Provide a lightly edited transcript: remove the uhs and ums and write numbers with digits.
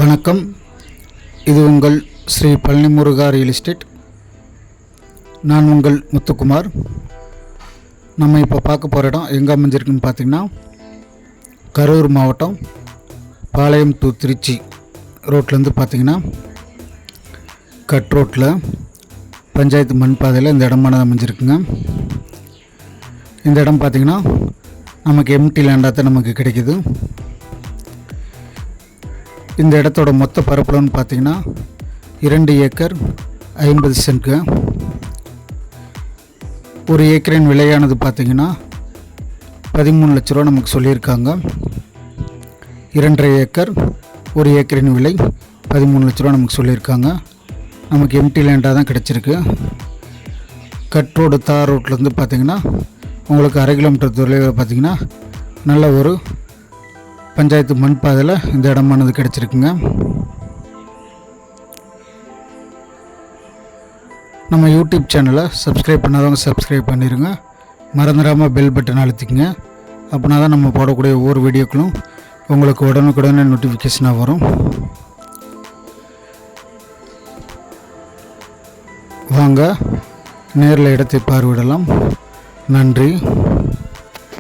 வணக்கம். இது உங்கள் ஸ்ரீ பழனி முருகா ரியல் எஸ்டேட். நான் உங்கள் முத்துக்குமார். நம்ம இப்போ பார்க்க போகிற இடம் எங்கே அமைஞ்சிருக்குன்னு பார்த்திங்கன்னா, கரூர் மாவட்டம் பாளையம் டு திருச்சி ரோட்லேருந்து பார்த்திங்கன்னா கட் ரோட்டில் பஞ்சாயத்து மண் பாதையில் இந்த இடமானது அமைஞ்சிருக்குங்க. இந்த இடம் பார்த்திங்கன்னா நமக்கு எம்டி லேண்டாக தான் நமக்கு கிடைக்கிது. இந்த இடத்தோட மொத்த பரப்பளவுன்னு பார்த்திங்கன்னா 2 ஏக்கர் 50 சென்ட்ங்க. ஒரு ஏக்கரின் விலையானது பார்த்திங்கன்னா 13 லட்ச ரூபா நமக்கு சொல்லியிருக்காங்க. 2.5 ஏக்கர் ஒரு ஏக்கரின் விலை 13 லட்ச ரூபா நமக்கு சொல்லியிருக்காங்க. நமக்கு எம்டி லேண்டாக தான் கிடச்சிருக்கு. கட் ரோடு தார் ரோட்லேருந்து பார்த்திங்கன்னா உங்களுக்கு 1/2 கிலோமீட்டர் தொலைவில் பார்த்திங்கன்னா நல்ல ஒரு பஞ்சாயத்து மண் பாதையில் இந்த இடமானது கிடச்சிருக்குங்க. நம்ம யூடியூப் சேனலை சப்ஸ்கிரைப் பண்ணாதவங்க சப்ஸ்கிரைப் பண்ணிடுங்க. மறந்துடாமல் பெல் பட்டன் அழுத்திக்கங்க. அப்படின்னா தான் நம்ம போடக்கூடிய ஒவ்வொரு வீடியோக்களும் உங்களுக்கு உடனுக்குடனே நோட்டிஃபிகேஷனாக வரும். வாங்க நேரில் இடத்தை பார்வையிடலாம். நன்றி.